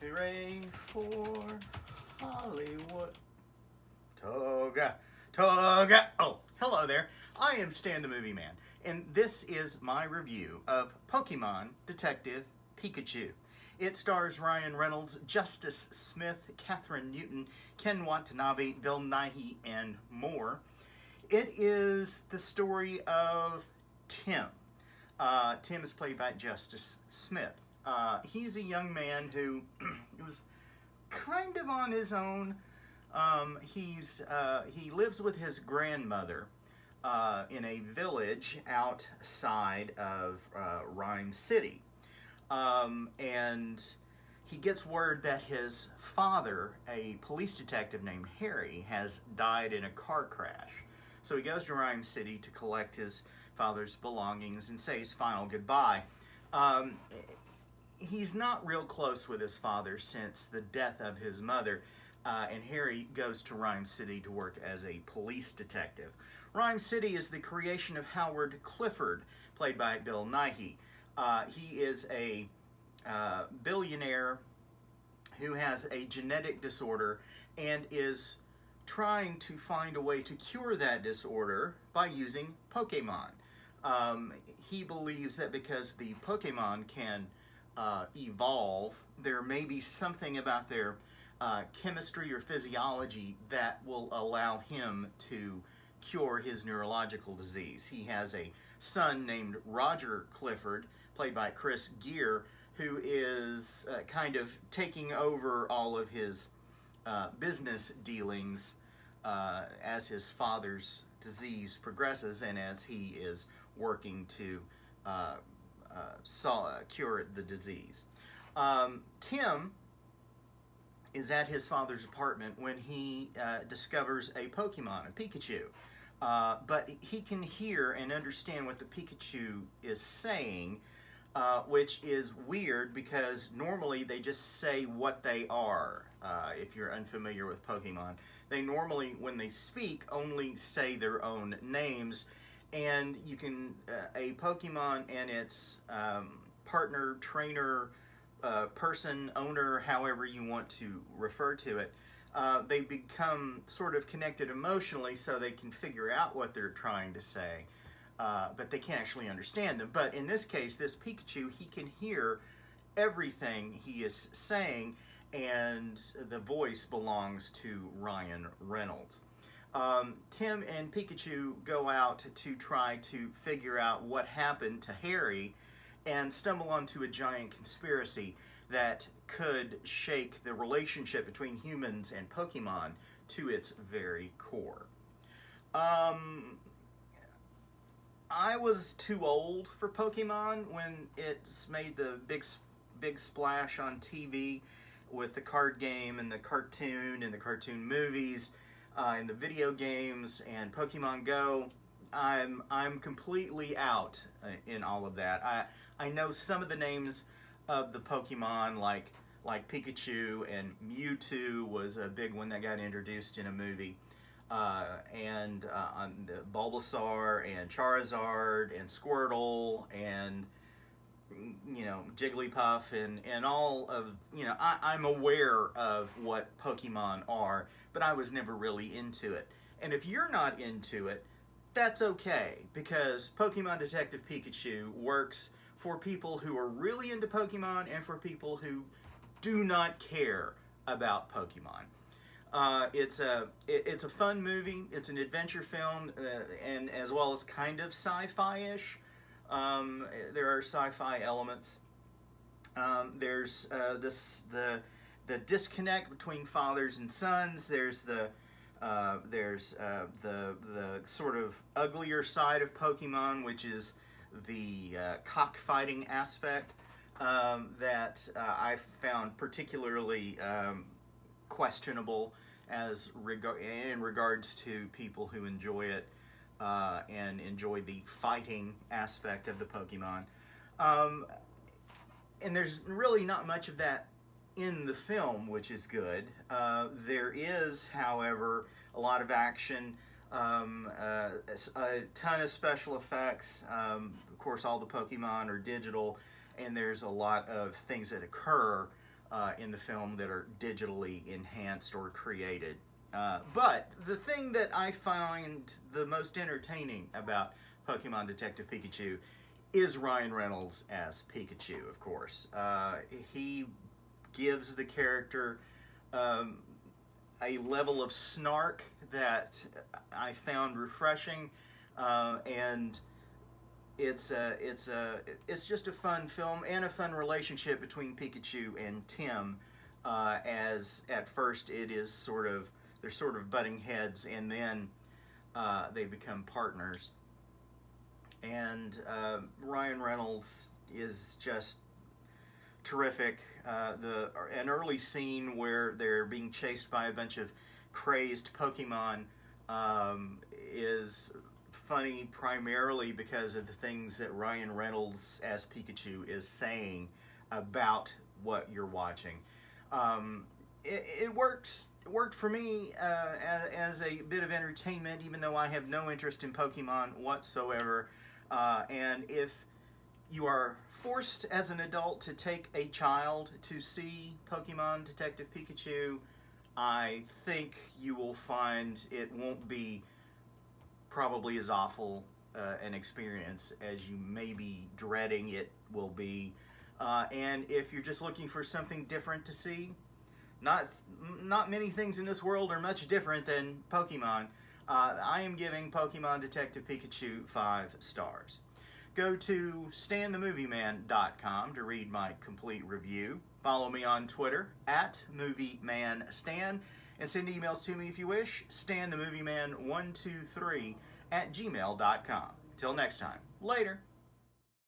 Hooray for Hollywood. Toga. Toga. Oh, hello there. I am Stan the Movie Man, and this is my review of Pokemon Detective Pikachu. It stars Ryan Reynolds, Justice Smith, Catherine Newton, Ken Watanabe, Bill Nighy, and more. It is the story of Tim. Tim is played by Justice Smith. He's a young man who was kind of on his own. He lives with his grandmother in a village outside of Rhyme City. And he gets word that his father, a police detective named Harry, has died in a car crash. So he goes to Rhyme City to collect his father's belongings and say his final goodbye. He's not real close with his father since the death of his mother, and Harry goes to Rhyme City to work as a police detective. Rhyme City is the creation of Howard Clifford, played by Bill Nighy. He is a billionaire who has a genetic disorder and is trying to find a way to cure that disorder by using Pokemon. He believes that because the Pokemon can evolve, there may be something about their chemistry or physiology that will allow him to cure his neurological disease. He has a son named Roger Clifford, played by Chris Gere, who is kind of taking over all of his business dealings as his father's disease progresses and as he is working to cure the disease. Tim is at his father's apartment when he discovers a Pokemon, a Pikachu. But he can hear and understand what the Pikachu is saying, which is weird because normally they just say what they are. If you're unfamiliar with Pokemon, they normally, when they speak, only say their own names. And you can, a Pokemon and its partner, trainer, person, owner, however you want to refer to it, they become sort of connected emotionally so they can figure out what they're trying to say, but they can't actually understand them. But in this case, this Pikachu, he can hear everything he is saying, and the voice belongs to Ryan Reynolds. Tim and Pikachu go out to try to figure out what happened to Harry and stumble onto a giant conspiracy that could shake the relationship between humans and Pokemon to its very core. I was too old for Pokemon when it's made the big splash on TV with the card game and the cartoon movies, and the video games and Pokemon Go. I'm completely out in all of that. I know some of the names of the Pokemon, like Pikachu, and Mewtwo was a big one that got introduced in a movie, and Bulbasaur and Charizard and Squirtle and Jigglypuff and all of I'm aware of what Pokemon are, but I was never really into it. And if you're not into it, that's okay, because Pokemon Detective Pikachu works for people who are really into Pokemon and for people who do not care about Pokemon. It's a fun movie. It's an adventure film, and as well as kind of sci-fi-ish. There are sci-fi elements. There's the disconnect between fathers and sons. There's the sort of uglier side of Pokemon, which is the cockfighting aspect that I found particularly questionable in regards to people who enjoy it and enjoy the fighting aspect of the Pokemon. And there's really not much of that in the film, which is good. There is, however, a lot of action, a ton of special effects. Of course, all the Pokemon are digital, and there's a lot of things that occur in the film that are digitally enhanced or created. But the thing that I find the most entertaining about Pokemon Detective Pikachu is Ryan Reynolds as Pikachu, of course. He gives the character a level of snark that I found refreshing, and it's just a fun film and a fun relationship between Pikachu and Tim. As at first they're sort of butting heads, and then they become partners. And Ryan Reynolds is just terrific. An early scene where they're being chased by a bunch of crazed Pokemon is funny primarily because of the things that Ryan Reynolds as Pikachu is saying about what you're watching. It worked for me as a bit of entertainment, even though I have no interest in Pokemon whatsoever. And if you are forced as an adult to take a child to see Pokemon Detective Pikachu, I think you will find it won't be probably as awful an experience as you may be dreading it will be. And if you're just looking for something different to see, not many things in this world are much different than Pokemon. I am giving Pokemon Detective Pikachu 5 stars. Go to StanTheMovieMan.com to read my complete review. Follow me on Twitter @MovieManStan, and send emails to me if you wish. StanTheMovieMan123 @gmail.com. Till next time. Later.